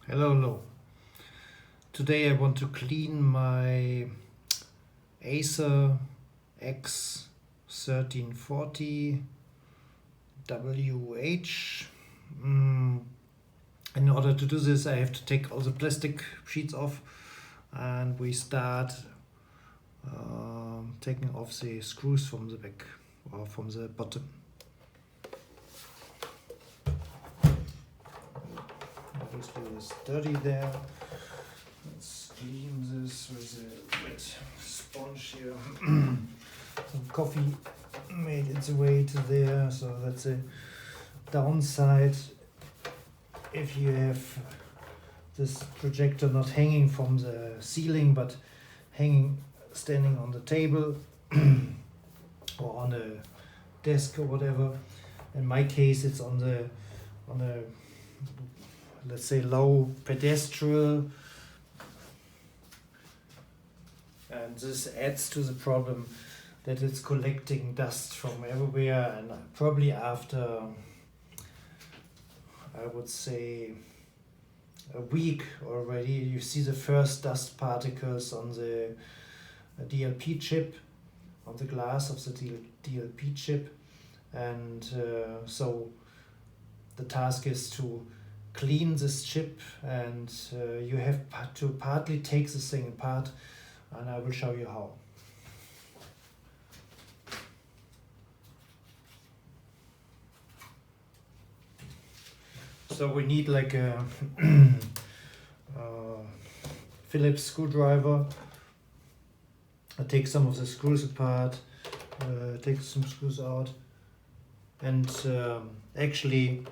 Hello. Today I want to clean my ACER X1340WH. In order to do this, I have to take all the plastic sheets off, and we start taking off the screws from the back or from the bottom. Obviously it's dirty there. Let's clean this with a wet sponge here. Some coffee made its way to there, so that's a downside if you have this projector not hanging from the ceiling but standing on the table or on a desk or whatever. In my case it's on a let's say low pedestal, and this adds to the problem that it's collecting dust from everywhere, and probably after, I would say, a week already, you see the first dust particles on the DLP chip, on the glass of the DLP chip, and so the task is to clean this chip, and you have to partly take this thing apart, and I will show you how. So we need like a Phillips screwdriver. I take some of the screws apart, take some screws out, and actually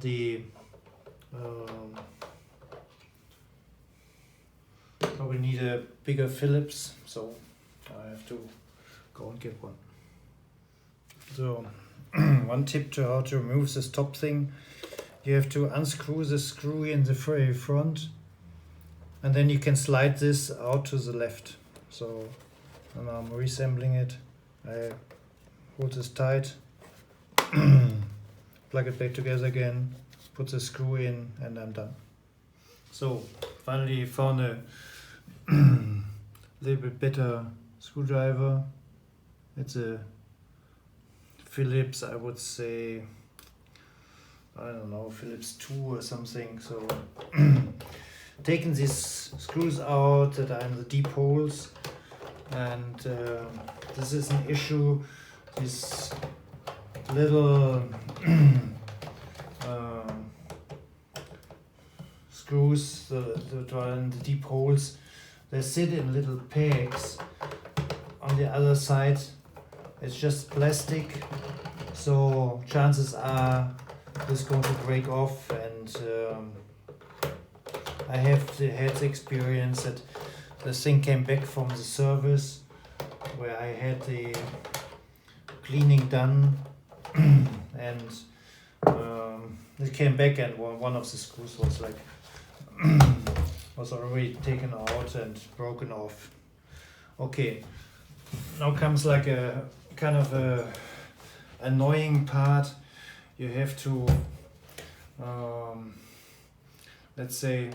the probably need a bigger Phillips, so I have to go and get one. So one tip to how to remove this top thing: you have to unscrew the screw in the very front, and then you can slide this out to the left. So and I'm reassembling it. I hold this tight, plug it back together again, put the screw in, and I'm done. So finally found a little bit better screwdriver. It's a Phillips, I would say, I don't know, Phillips 2 or something. So taking these screws out that are in the deep holes, and this is an issue. These little screws that are in the deep holes, they sit in little pegs. On the other side it's just plastic, so chances are it's going to break off, and I have had the experience that the thing came back from the service where I had the cleaning done, and it came back, and one of the screws was like was already taken out and broken off. Okay, now comes like a kind of a annoying part. You have to let's say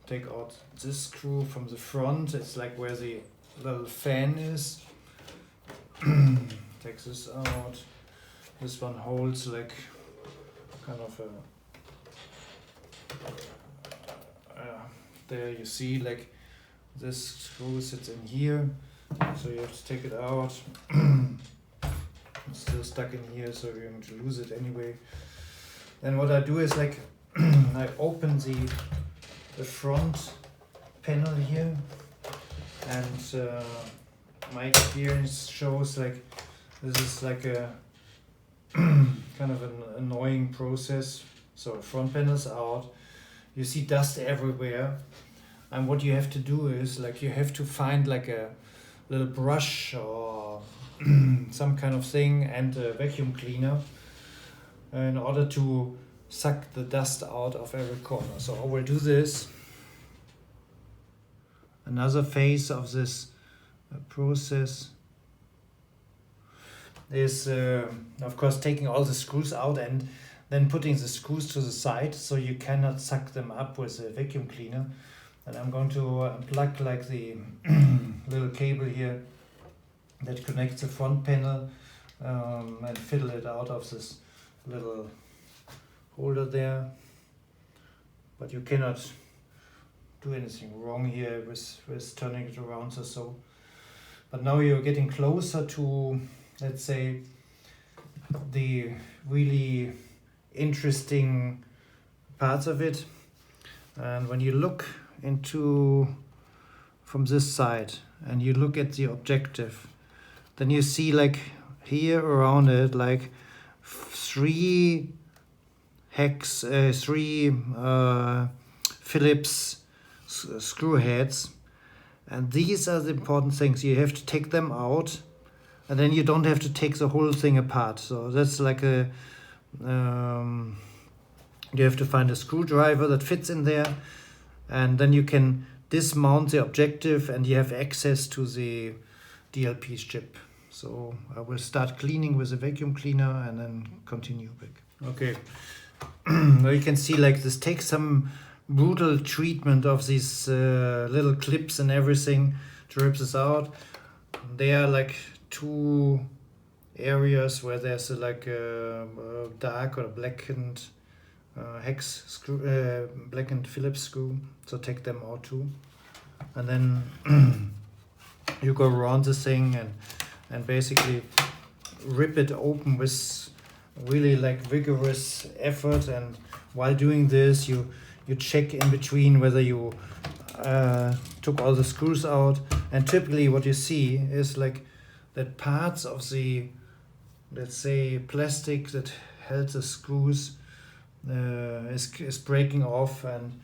take out this screw from the front. It's like where the little fan is. Take this out. This one holds like kind of a there you see like this screw sits in here, so you have to take it out. It's still stuck in here, so you're going to lose it anyway. Then what I do is like I open the front panel here, and my experience shows like this is like a kind of an annoying process. So front panel's out, you see dust everywhere, and what you have to do is like you have to find like a little brush or some kind of thing and a vacuum cleaner in order to suck the dust out of every corner. So I will do this. Another phase of this process is of course taking all the screws out, and then putting the screws to the side so you cannot suck them up with a vacuum cleaner. And I'm going to unplug like the little cable here that connects the front panel and fiddle it out of this little holder there. But you cannot do anything wrong here with turning it around or so. But now you're getting closer to, let's say, the really interesting parts of it. And when you look into from this side and you look at the objective, then you see like here around it like three Phillips screw heads, and these are the important things. You have to take them out, and then you don't have to take the whole thing apart. So that's like a you have to find a screwdriver that fits in there, and then you can dismount the objective and you have access to the DLP chip. So I will start cleaning with a vacuum cleaner and then continue back. Okay, now you can see like this takes some brutal treatment of these little clips and everything to rip this out. There are like two areas where there's like a dark or blackened hex screw, blackened Phillips screw, so take them out too. And then you go around the thing and basically rip it open with really like vigorous effort. And while doing this, you check in between whether you took all the screws out. And typically what you see is like that parts of the, let's say, plastic that held the screws is breaking off, and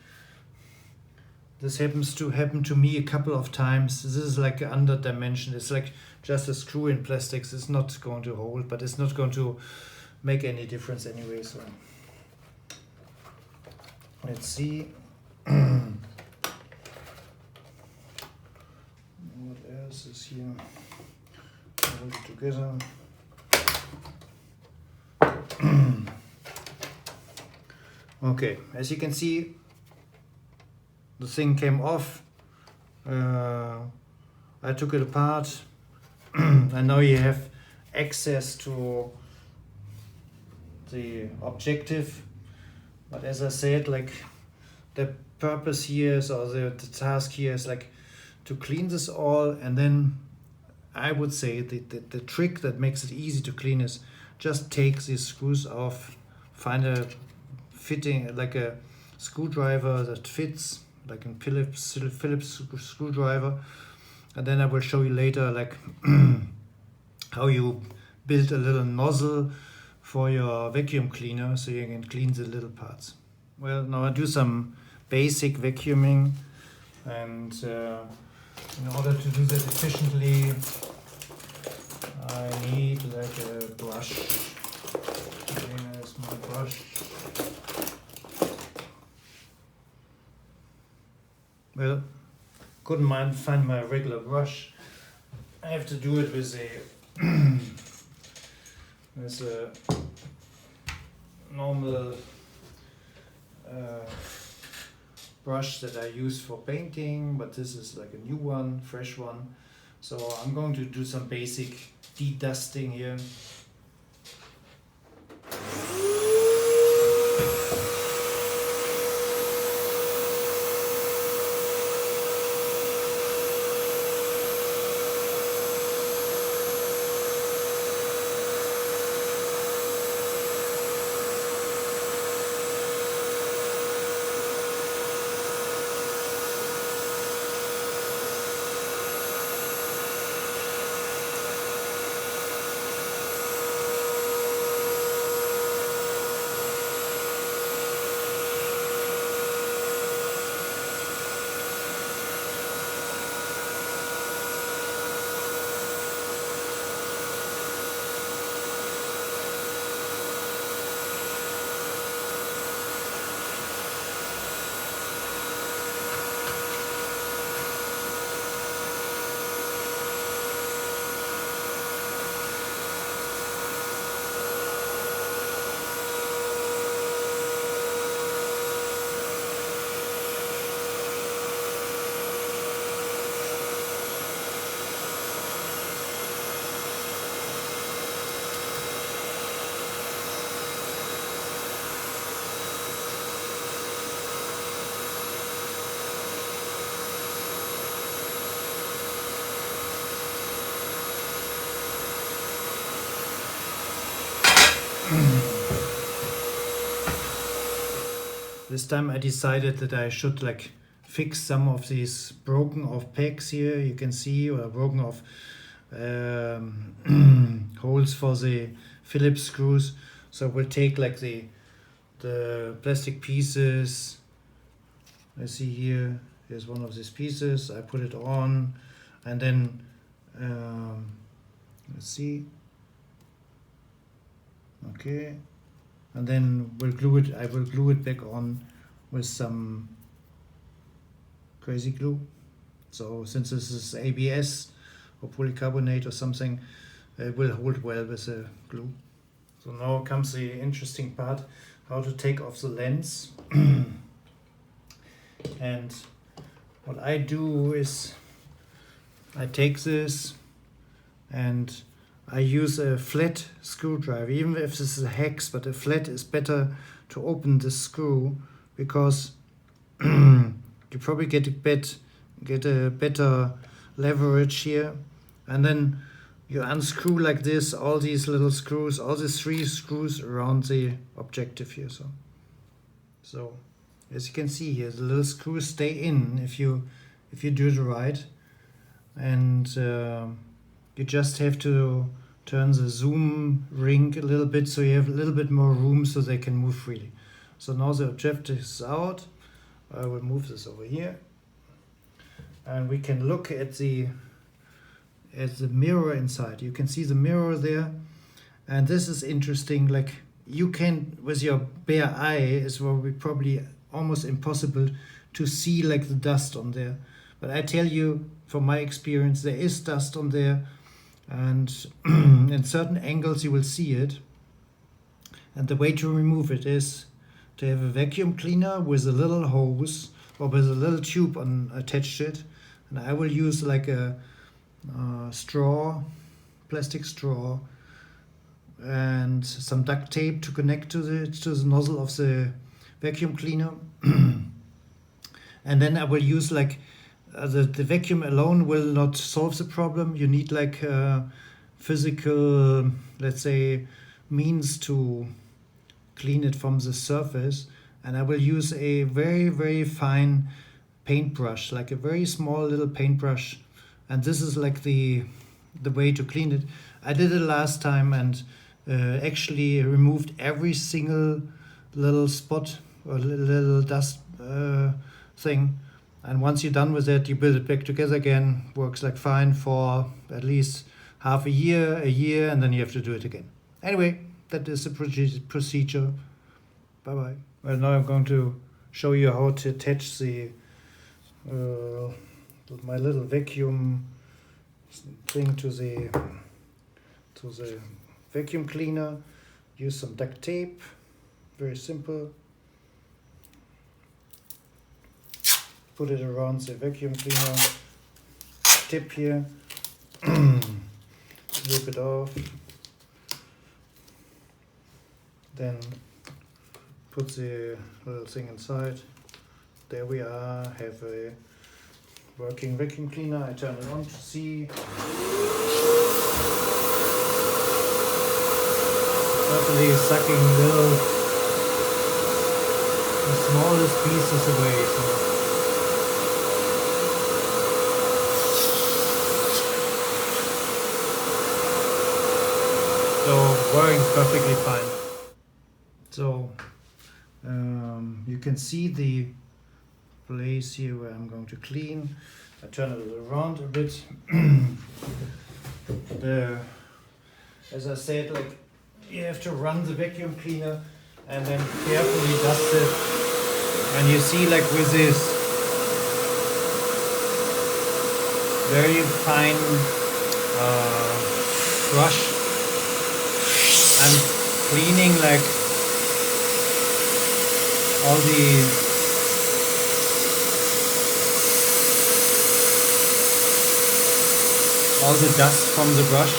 this happen to me a couple of times. This is like under dimension. It's like just a screw in plastics. It's not going to hold, but it's not going to make any difference anyway. So let's see. What else is here? Hold it together. Okay, as you can see, the thing came off. I took it apart, and now you have access to the objective. But as I said, like the purpose here is, or the task here is like to clean this all, and then I would say the trick that makes it easy to clean is just take these screws off, find a fitting, like a screwdriver that fits, like a Phillips screwdriver, and then I will show you later like how you build a little nozzle for your vacuum cleaner so you can clean the little parts. Well, now I do some basic vacuuming, and in order to do that efficiently, I need like a brush. Here's my brush. Well, couldn't find my regular brush. I have to do it with a normal brush that I use for painting, but this is like a new one, fresh one. So I'm going to do some basic de-dusting here. This time I decided that I should like fix some of these broken off pegs here, you can see, or broken off holes for the Phillips screws. So we'll take like the plastic pieces. I see here's one of these pieces. I put it on, and then let's see. Okay, and then we'll glue it. I will glue it back on with some crazy glue. So since this is ABS or polycarbonate or something, it will hold well with the glue. So now comes the interesting part, how to take off the lens. And what I do is I take this and I use a flat screwdriver, even if this is a hex, but a flat is better to open the screw, because you probably get a better leverage here. And then you unscrew like this all these little screws, all these 3 screws around the objective here. So as you can see here, the little screws stay in if you do it right, and you just have to turn the zoom ring a little bit so you have a little bit more room so they can move freely. So now the objective is out. I will move this over here, and we can look at the mirror inside. You can see the mirror there, and this is interesting. Like, you can, with your bare eye, is probably almost impossible to see like the dust on there. But I tell you, from my experience, there is dust on there, and in certain angles you will see it. And the way to remove it is to have a vacuum cleaner with a little hose or with a little tube attached to it. And I will use like a plastic straw, and some duct tape to connect to the nozzle of the vacuum cleaner. And then I will use like the vacuum alone will not solve the problem. You need like physical, let's say, means to clean it from the surface. And I will use a very, very fine paintbrush, like a very small little paintbrush. And this is like the way to clean it. I did it last time and actually removed every single little spot or little dust thing. And once you're done with that, you build it back together again. Works like fine for at least half a year, and then you have to do it again. Anyway, that is the procedure. Bye-bye. Well, now I'm going to show you how to attach the my little vacuum thing to the vacuum cleaner. Use some duct tape. Very simple. Put it around the vacuum cleaner tip here. Rip it off. Then put the little thing inside. There we are. Have a working vacuum cleaner. I turn it on to see. Certainly sucking the smallest pieces away. So working perfectly fine. So you can see the place here where I'm going to clean. I turn it around a bit. As I said, like, you have to run the vacuum cleaner and then carefully dust it. And you see, like, with this very fine brush, I'm cleaning like all the dust from the brush.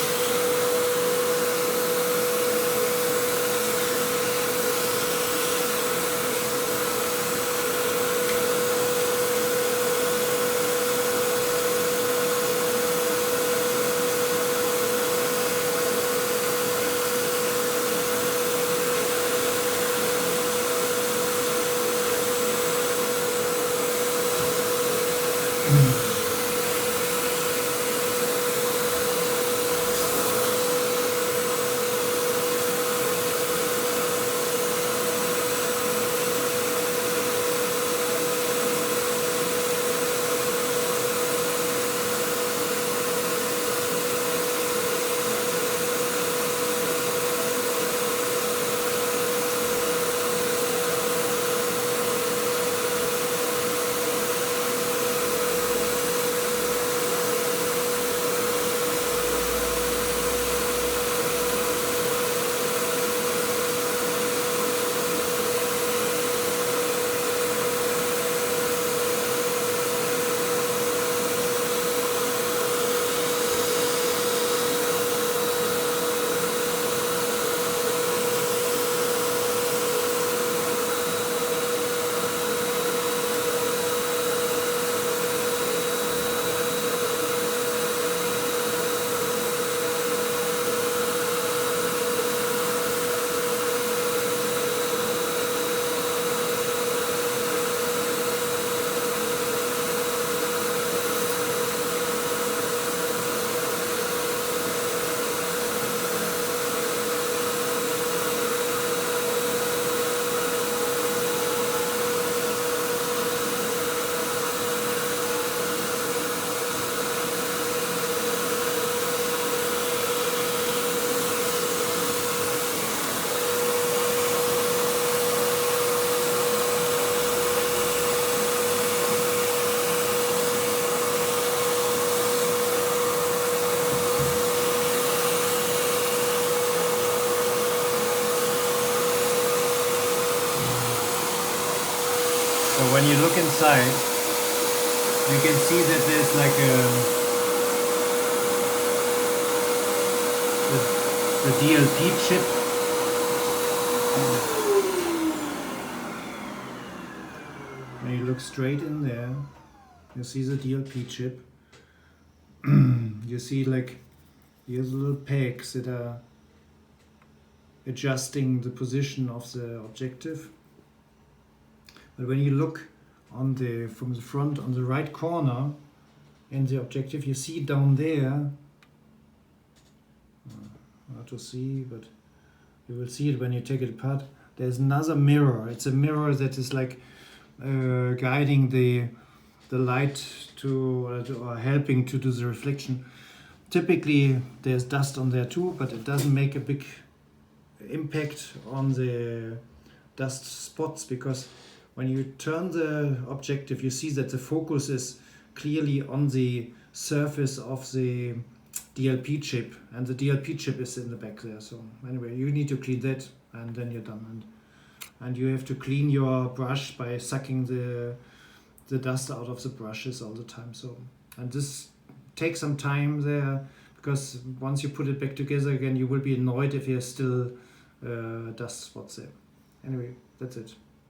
So when you look inside, you can see that there's like the DLP chip. When you look straight in there, you see the DLP chip. You see like here's little pegs that are adjusting the position of the objective. But when you look on from the front on the right corner in the objective, you see down there, hard to see, but you will see it when you take it apart, there's another mirror. It's a mirror that is like guiding the light to or helping to do the reflection. Typically there's dust on there too, but it doesn't make a big impact on the dust spots, because when you turn the objective, you see that the focus is clearly on the surface of the DLP chip, and the DLP chip is in the back there. So anyway, you need to clean that, and then you're done. And you have to clean your brush by sucking the dust out of the brushes all the time. So, and this takes some time there, because once you put it back together again, you will be annoyed if there's still dust spots there. Anyway, that's it.